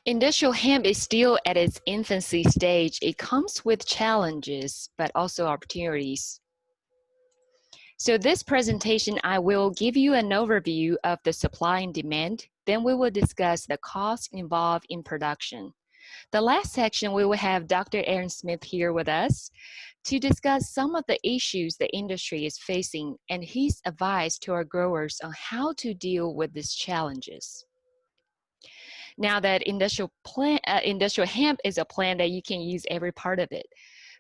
Industrial hemp is still at its infancy stage. It comes with challenges, but also opportunities. So this presentation, I will give you an overview of the supply and demand. Then we will discuss the costs involved in production. The last section, we will have Dr. Aaron Smith here with us to discuss some of the issues the industry is facing and his advice to our growers on how to deal with these challenges. Now that industrial hemp is a plant that you can use every part of it.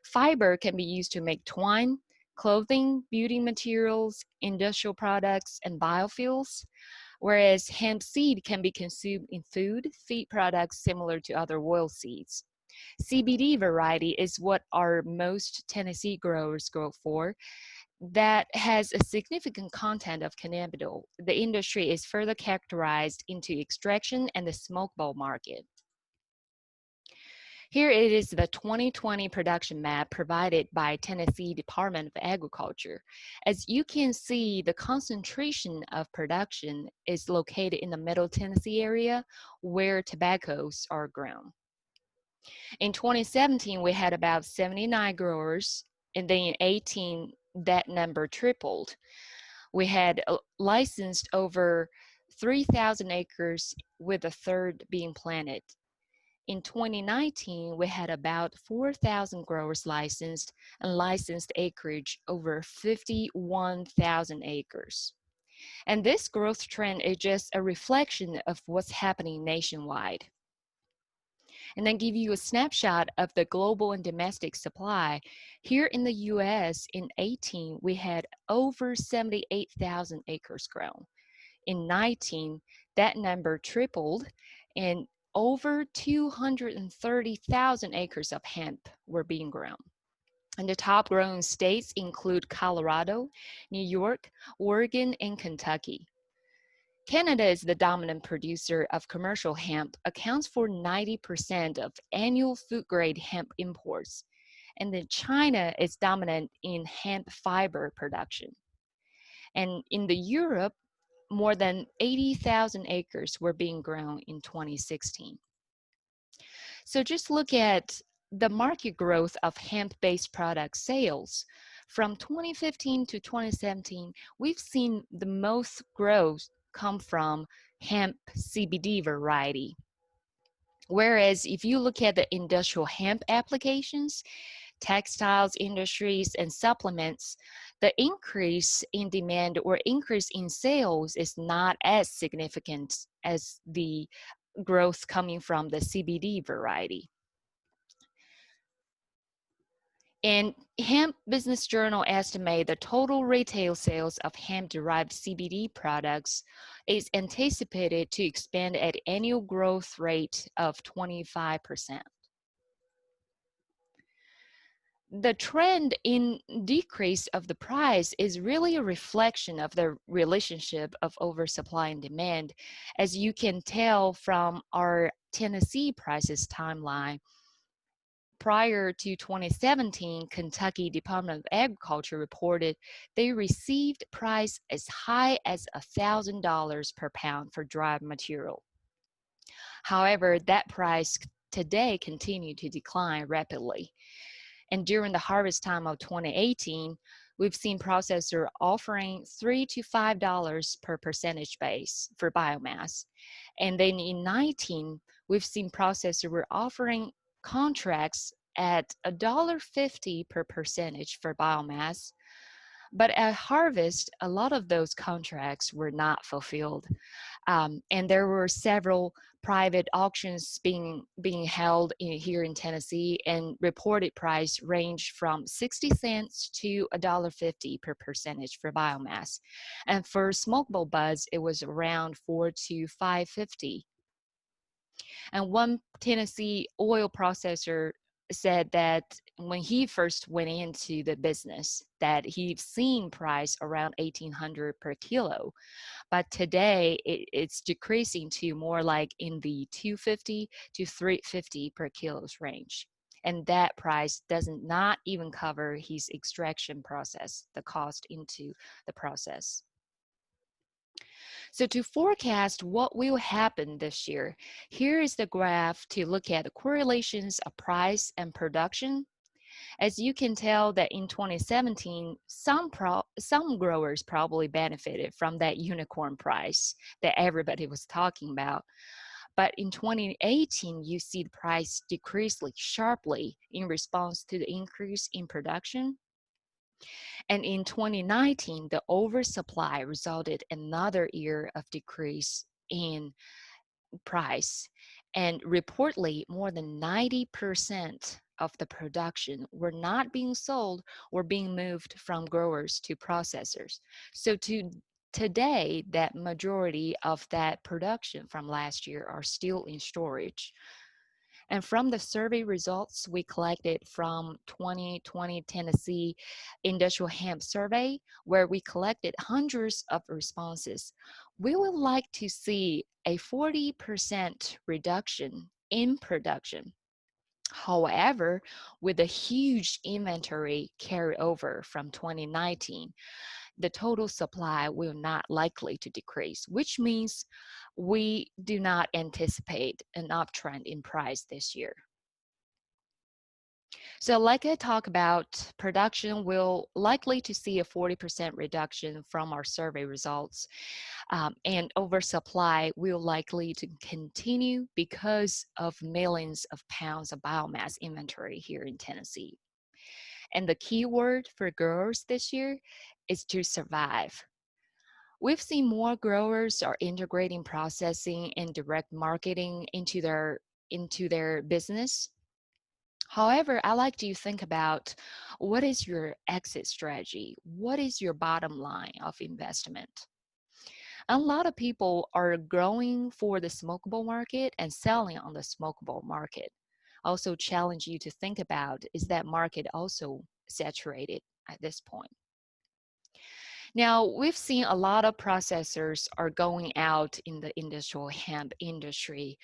Fiber can be used to make twine, clothing, beauty materials, industrial products, and biofuels, whereas hemp seed can be consumed in food, feed products similar to other oil seeds. CBD variety is what our most Tennessee growers grow for. That has a significant content of cannabidol. The industry is further characterized into extraction and the smoke bowl market. Here it is the 2020 production map provided by Tennessee Department of Agriculture. As you can see, the concentration of production is located in the Middle Tennessee area where tobaccos are grown. In 2017, we had about 79 growers, and then in 18, that number tripled. We had licensed over 3,000 acres with a third being planted. In 2019, we had about 4,000 growers licensed and licensed acreage over 51,000 acres. And this growth trend is just a reflection of what's happening nationwide. And then give you a snapshot of the global and domestic supply. Here in the US in 18, we had over 78,000 acres grown. In 19, that number tripled and over 230,000 acres of hemp were being grown. And the top growing states include Colorado, New York, Oregon, and Kentucky. Canada is the dominant producer of commercial hemp, accounts for 90% of annual food-grade hemp imports. And then China is dominant in hemp fiber production. And in the Europe, more than 80,000 acres were being grown in 2016. So just look at the market growth of hemp-based product sales. From 2015 to 2017, we've seen the most growth come from hemp CBD variety. Whereas if you look at the industrial hemp applications, textiles industries, and supplements, the increase in demand or increase in sales is not as significant as the growth coming from the CBD variety. And Hemp Business Journal estimate the total retail sales of hemp-derived CBD products is anticipated to expand at annual growth rate of 25%. The trend in decrease of the price is really a reflection of the relationship of oversupply and demand. As you can tell from our Tennessee prices timeline, prior to 2017, Kentucky Department of Agriculture reported they received price as high as $1,000 per pound for dry material. However, that price today continued to decline rapidly. And during the harvest time of 2018, we've seen processors offering $3 to $5 per percentage base for biomass. And then in 19, we've seen processors were offering contracts at $1.50 per percentage for biomass. But at harvest, a lot of those contracts were not fulfilled. And there were several private auctions being held here in Tennessee, and reported price ranged from 60 cents to $1.50 per percentage for biomass. And for smokable buds, it was around $4 to $5.50. And one Tennessee oil processor said that when he first went into the business, that he'd seen price around $1,800 per kilo. But today it's decreasing to more like in the $250 to $350 per kilos range. And that price does not even cover his extraction process, the cost into the process. So to forecast what will happen this year, here is the graph to look at the correlations of price and production. As you can tell that in 2017, some growers probably benefited from that unicorn price that everybody was talking about. But in 2018, you see the price decrease sharply in response to the increase in production. And in 2019, the oversupply resulted in another year of decrease in price. And reportedly, more than 90% of the production were not being sold or being moved from growers to processors. So today, that majority of that production from last year are still in storage. And from the survey results we collected from 2020 Tennessee Industrial Hemp Survey, where we collected hundreds of responses, we would like to see a 40% reduction in production. However, with a huge inventory carryover from 2019, the total supply will not likely to decrease, which means we do not anticipate an uptrend in price this year. So like I talked about, production will likely to see a 40% reduction from our survey results, and oversupply will likely to continue because of millions of pounds of biomass inventory here in Tennessee. And the key word for growers this year is to survive. We've seen more growers are integrating processing and direct marketing into their business. However, I like to think about what is your exit strategy? What is your bottom line of investment? A lot of people are growing for the smokable market and selling on the smokable market. Also challenge you to think about, is that market also saturated at this point? Now, we've seen a lot of processors are going out in the industrial hemp industry,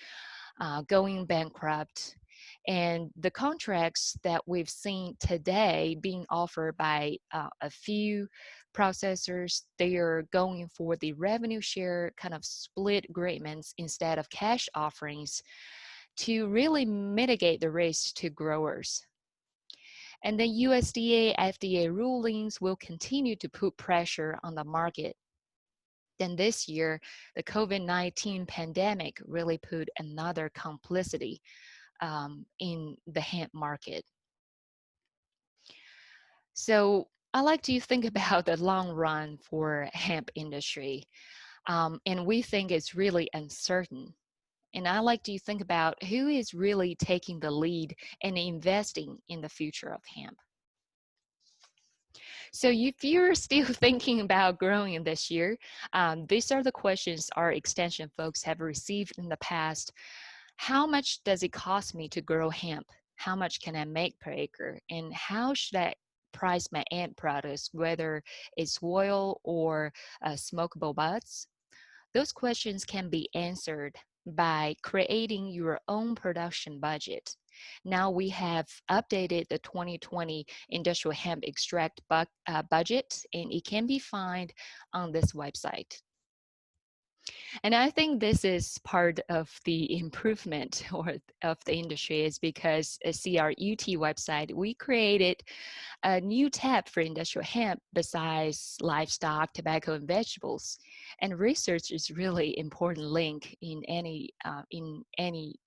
going bankrupt. And the contracts that we've seen today being offered by a few processors, they are going for the revenue share kind of split agreements instead of cash offerings to really mitigate the risk to growers. And then USDA, FDA rulings will continue to put pressure on the market. Then this year, the COVID-19 pandemic really put another complicity in the hemp market. So I like to think about the long run for hemp industry, and we think it's really uncertain. And I like to think about who is really taking the lead and investing in the future of hemp. So if you're still thinking about growing this year, these are the questions our extension folks have received in the past. How much does it cost me to grow hemp? How much can I make per acre? And how should I price my end products, whether it's oil or smokable buds? Those questions can be answered by creating your own production budget. Now we have updated the 2020 industrial hemp extract budget, and it can be found on this website. And I think this is part of the improvement or of the industry, is because see our UT website, we created a new tab for industrial hemp besides livestock, tobacco, and vegetables. And research is really important link in any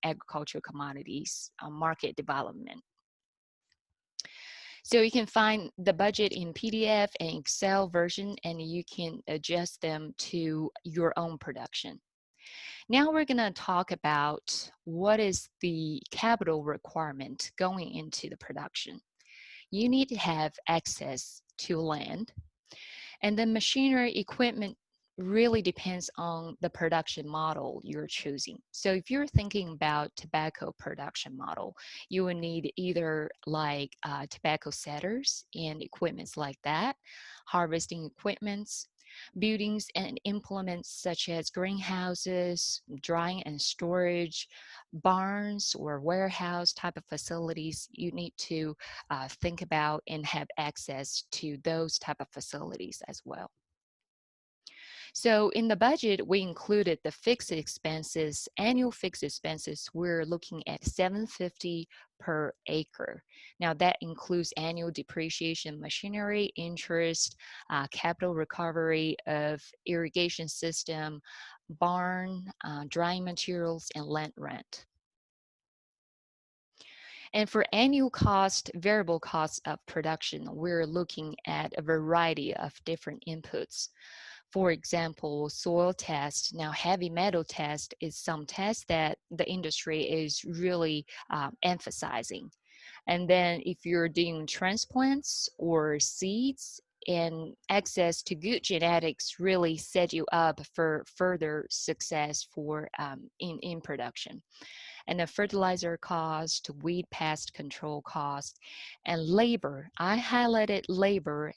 agricultural commodities market development. So you can find the budget in PDF and Excel version, and you can adjust them to your own production. Now we're going to talk about what is the capital requirement going into the production. You need to have access to land, and the machinery equipment really depends on the production model you're choosing. So if you're thinking about tobacco production model, you will need either like tobacco setters and equipments like that, harvesting equipments, buildings and implements such as greenhouses, drying and storage, barns or warehouse type of facilities. You need to think about and have access to those type of facilities as well. So in the budget, we included the fixed expenses, annual fixed expenses. We're looking at 750 per acre. Now that includes annual depreciation, machinery, interest, capital recovery of irrigation system, barn, drying materials, and land rent. And for annual cost, variable costs of production, we're looking at a variety of different inputs. For example, soil test. Now, heavy metal test is some test that the industry is really emphasizing. And then if you're doing transplants or seeds, and access to good genetics really set you up for further success for in production. And the fertilizer cost, weed pest control cost, and labor. I highlighted labor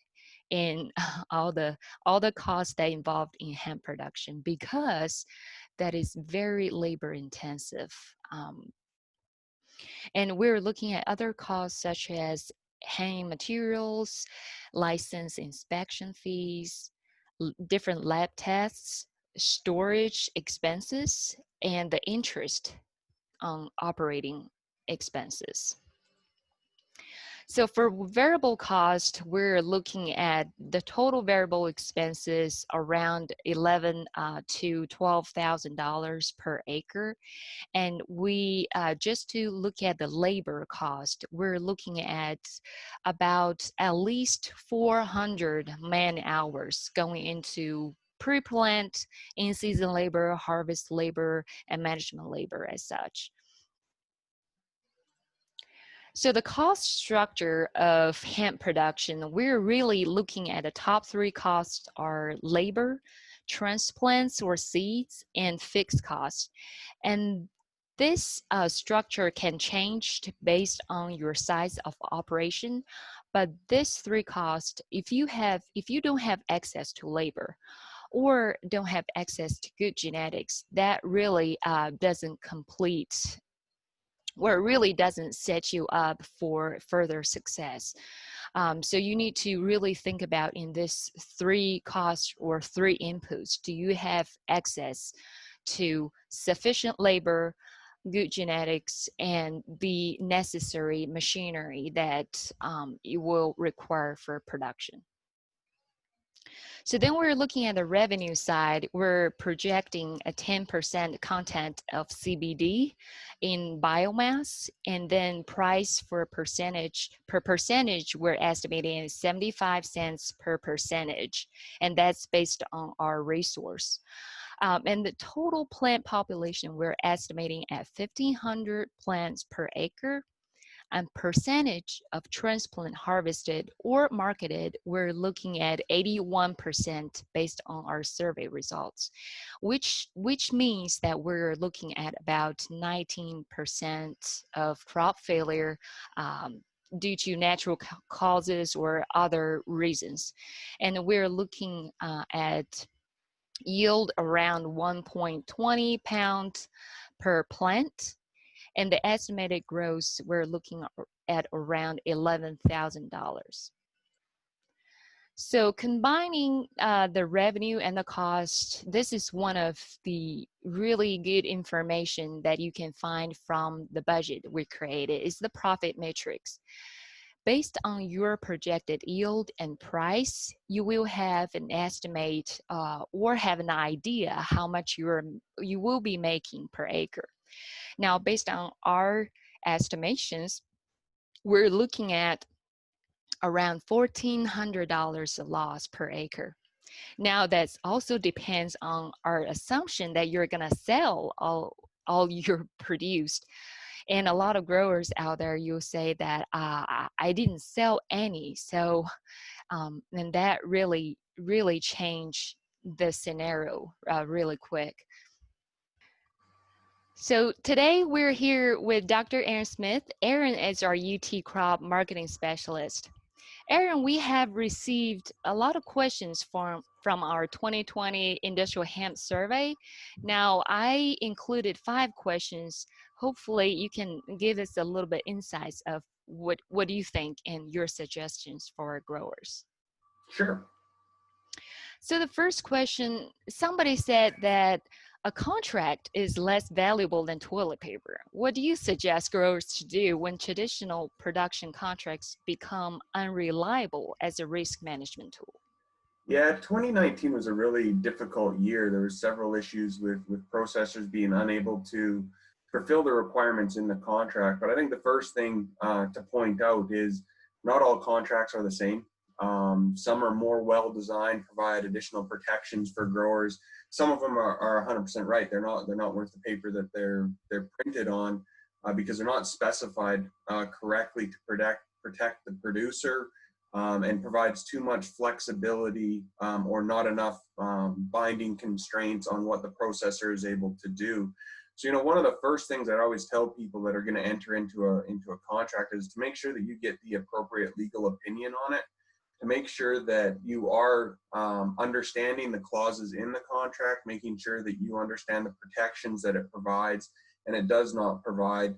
in all the costs that involved in hemp production because that is very labor intensive. And we're looking at other costs such as hanging materials, license inspection fees, different lab tests, storage expenses, and the interest on operating expenses. So for variable cost, we're looking at the total variable expenses around to $12,000 per acre. And we, just to look at the labor cost, we're looking at about at least 400 man hours going into pre-plant, in-season labor, harvest labor, and management labor as such. So the cost structure of hemp production, we're really looking at the top three costs are labor, transplants or seeds, and fixed costs. And this structure can change based on your size of operation, but this three costs, if you don't have access to labor or don't have access to good genetics, that really doesn't complete, where it really doesn't set you up for further success. So you need to really think about in this three costs or three inputs, do you have access to sufficient labor, good genetics, and the necessary machinery that you will require for production. So then we're looking at the revenue side. We're projecting a 10% content of CBD in biomass, and then price for per percentage, we're estimating 75 cents per percentage, and that's based on our resource. And the total plant population, we're estimating at 1,500 plants per acre. And percentage of transplant harvested or marketed, we're looking at 81% based on our survey results, which means that we're looking at about 19% of crop failure due to natural causes or other reasons. And we're looking at yield around 1.20 pounds per plant, and the estimated gross, we're looking at around $11,000. So combining the revenue and the cost, this is one of the really good information that you can find from the budget we created, is the profit matrix. Based on your projected yield and price, you will have an estimate or have an idea how much you will be making per acre. Now, based on our estimations, we're looking at around $1,400 a loss per acre. Now, that also depends on our assumption that you're going to sell all your produced. And a lot of growers out there, you'll say that I didn't sell any. So, and that really changed the scenario really quick. So today we're here with Dr. Aaron Smith. Aaron is our UT Crop Marketing Specialist. Aaron, we have received a lot of questions from our 2020 Industrial Hemp Survey. Now, I included 5 questions. Hopefully, you can give us a little bit insights of what do you think and your suggestions for growers. Sure. So the first question, somebody said that a contract is less valuable than toilet paper. What do you suggest growers to do when traditional production contracts become unreliable as a risk management tool? Yeah, 2019 was a really difficult year. There were several issues with processors being unable to fulfill the requirements in the contract. But I think the first thing to point out is not all contracts are the same. Some are more well designed, provide additional protections for growers. Some of them are 100% right. They're not worth the paper that they're printed on because they're not specified correctly to protect the producer, and provides too much flexibility, or not enough binding constraints on what the processor is able to do. So, one of the first things I always tell people that are going to enter into a contract is to make sure that you get the appropriate legal opinion on it, to make sure that you are understanding the clauses in the contract, making sure that you understand the protections that it provides and it does not provide,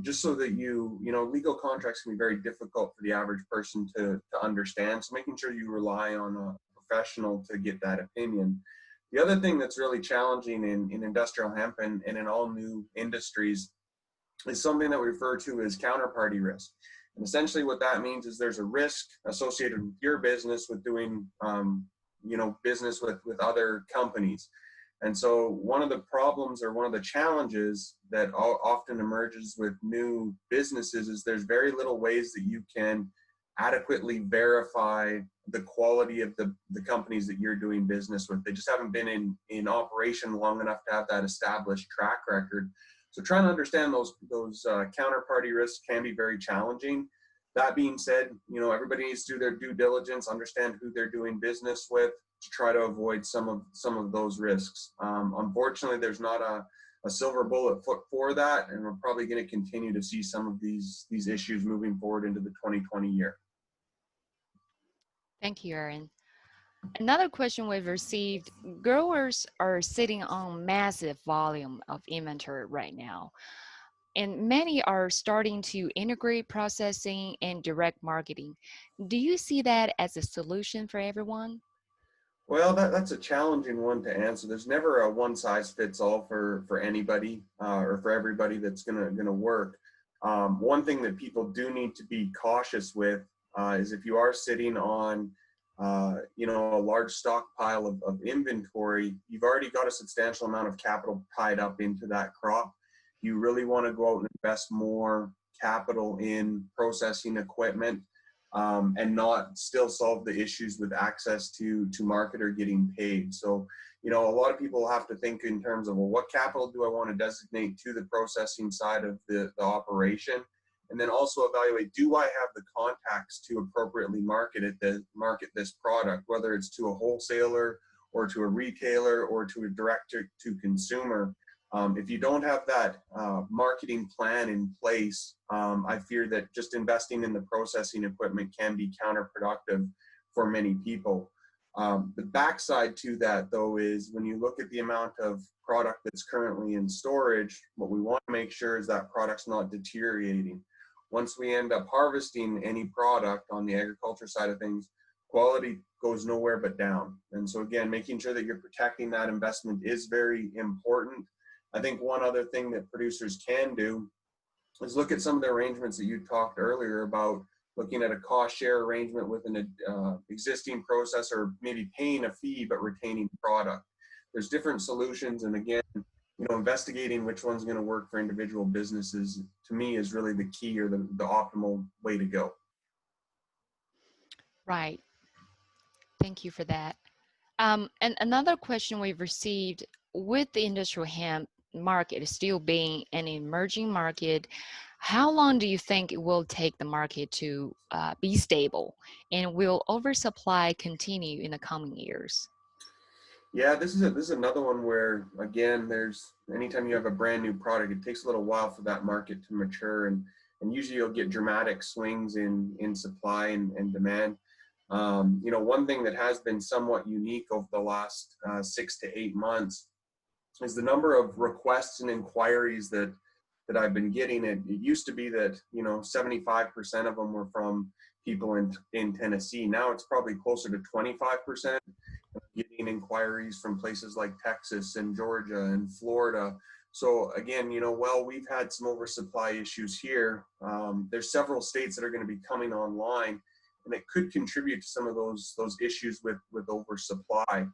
just so that legal contracts can be very difficult for the average person to understand. So making sure you rely on a professional to get that opinion. The other thing that's really challenging in industrial hemp and in all new industries is something that we refer to as counterparty risk. And essentially what that means is there's a risk associated with your business with doing, business with other companies. And so one of the problems or one of the challenges that often emerges with new businesses is there's very little ways that you can adequately verify the quality of the companies that you're doing business with. They just haven't been in operation long enough to have that established track record. So trying to understand those counterparty risks can be very challenging. That being said, everybody needs to do their due diligence, understand who they're doing business with to try to avoid some of those risks. Unfortunately, there's not a silver bullet for that, and we're probably going to continue to see some of these issues moving forward into the 2020 year. Thank you, Aaron. Another question we've received, growers are sitting on massive volume of inventory right now, and many are starting to integrate processing and direct marketing. Do you see that as a solution for everyone? Well, that's a challenging one to answer. There's never a one size fits all for anybody, or for everybody that's gonna work. One thing that people do need to be cautious with is if you are sitting on a large stockpile of inventory, you've already got a substantial amount of capital tied up into that crop. You really want to go out and invest more capital in processing equipment, and not still solve the issues with access to market or getting paid. So, a lot of people have to think in terms of, well, what capital do I want to designate to the processing side of the operation? And then also evaluate, do I have the contacts to appropriately market this product, whether it's to a wholesaler or to a retailer or to a direct to consumer. If you don't have that marketing plan in place, I fear that just investing in the processing equipment can be counterproductive for many people. The backside to that, though, is when you look at the amount of product that's currently in storage, what we want to make sure is that product's not deteriorating. Once we end up harvesting any product on the agriculture side of things, quality goes nowhere but down. And so again, making sure that you're protecting that investment is very important. I think one other thing that producers can do is look at some of the arrangements that you talked earlier about, looking at a cost share arrangement with an existing processor, maybe paying a fee but retaining product. There's different solutions, and again, investigating which one's going to work for individual businesses, to me, is really the key or the optimal way to go. Right. Thank you for that. And another question we've received, with the industrial hemp market still being an emerging market, how long do you think it will take the market to be stable? And will oversupply continue in the coming years? Yeah, this is another one where, again, there's anytime you have a brand new product, it takes a little while for that market to mature, and usually you'll get dramatic swings in supply and demand. One thing that has been somewhat unique over the last 6 to 8 months is the number of requests and inquiries that I've been getting. It used to be that 75% of them were from people in Tennessee. Now it's probably closer to 25%. Getting inquiries from places like Texas and Georgia and Florida. So again, while we've had some oversupply issues here, there's several states that are going to be coming online, and it could contribute to some of those issues with oversupply.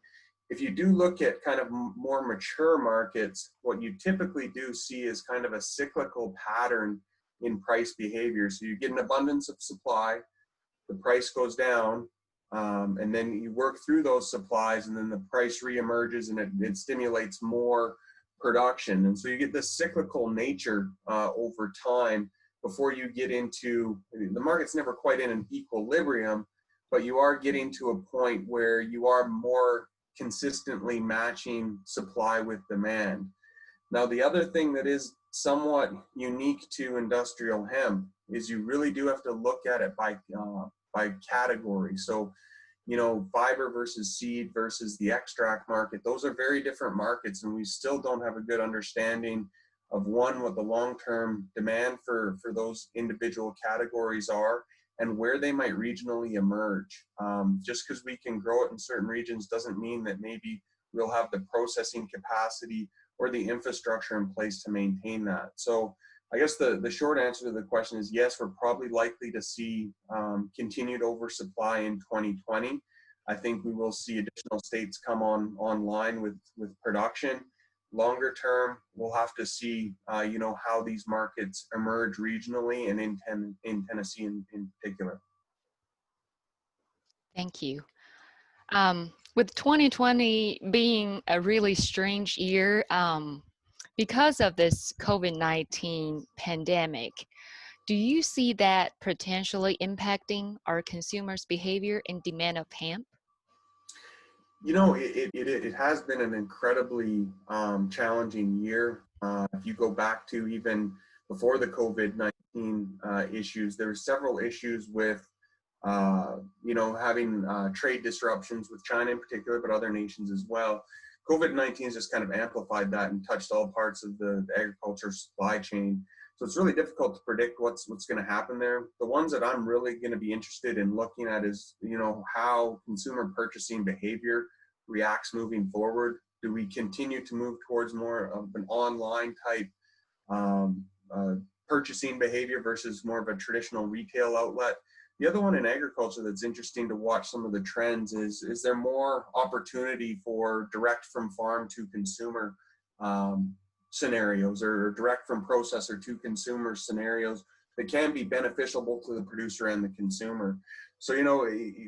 If you do look at kind of more mature markets, what you typically do see is kind of a cyclical pattern in price behavior. So you get an abundance of supply, the price goes down, and then you work through those supplies, and then the price reemerges, and it stimulates more production. And so you get this cyclical nature over time before you get into, the market's never quite in an equilibrium, but you are getting to a point where you are more consistently matching supply with demand. Now, the other thing that is somewhat unique to industrial hemp is you really do have to look at it by category. So, fiber versus seed versus the extract market, those are very different markets, and we still don't have a good understanding of what the long-term demand for those individual categories are and where they might regionally emerge. Just because we can grow it in certain regions doesn't mean that maybe we'll have the processing capacity or the infrastructure in place to maintain that. So I guess the short answer to the question is yes, we're probably likely to see continued oversupply in 2020. I think we will see additional states come online with production. Longer term, we'll have to see how these markets emerge regionally and in Tennessee in particular. Thank you. With 2020 being a really strange year, because of this COVID-19 pandemic, do you see that potentially impacting our consumers' behavior and demand of hemp? It has been an incredibly challenging year. If you go back to even before the COVID-19 issues, there were several issues with having trade disruptions with China in particular, but other nations as well. COVID-19 has just kind of amplified that and touched all parts of the agriculture supply chain. So it's really difficult to predict what's going to happen there. The ones that I'm really going to be interested in looking at is, how consumer purchasing behavior reacts moving forward. Do we continue to move towards more of an online type purchasing behavior versus more of a traditional retail outlet? The other one in agriculture that's interesting to watch some of the trends is there more opportunity for direct from farm to consumer scenarios, or direct from processor to consumer scenarios that can be beneficial both to the producer and the consumer. So,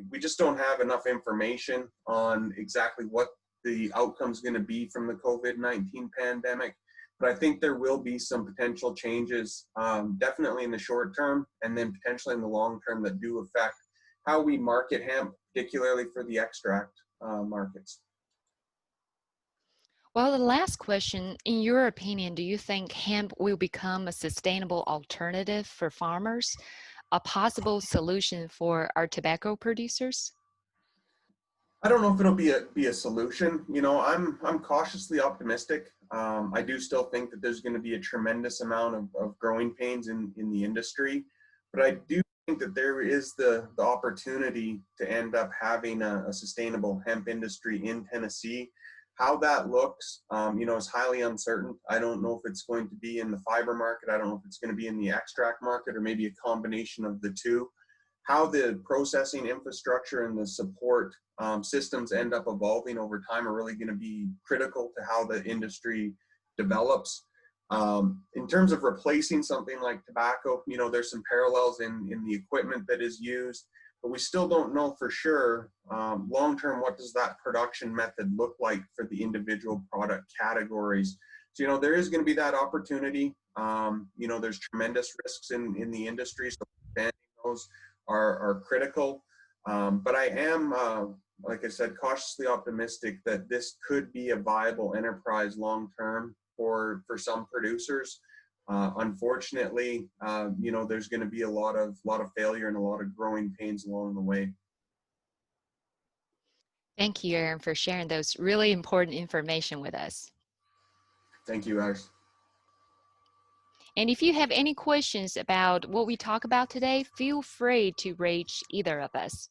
we just don't have enough information on exactly what the outcome is going to be from the COVID-19 pandemic. But I think there will be some potential changes, definitely in the short term, and then potentially in the long term, that do affect how we market hemp, particularly for the extract markets. Well, the last question, in your opinion, do you think hemp will become a sustainable alternative for farmers, a possible solution for our tobacco producers? I don't know if it'll be a solution. I'm cautiously optimistic. I do still think that there's going to be a tremendous amount of growing pains in the industry, but I do think that there is the opportunity to end up having a sustainable hemp industry in Tennessee. How that looks, is highly uncertain. I don't know if it's going to be in the fiber market. I don't know if it's going to be in the extract market, or maybe a combination of the two. How the processing infrastructure and the support systems end up evolving over time are really going to be critical to how the industry develops. In terms of replacing something like tobacco, there's some parallels in the equipment that is used, but we still don't know for sure long-term what does that production method look like for the individual product categories. So, there is going to be that opportunity. There's tremendous risks in the industry, so expanding those are critical. But I am, like I said, cautiously optimistic that this could be a viable enterprise long-term for some producers. Unfortunately, there's going to be a lot of failure and a lot of growing pains along the way. Thank you, Aaron, for sharing those really important information with us. Thank you, Ars. And if you have any questions about what we talk about today, feel free to reach either of us.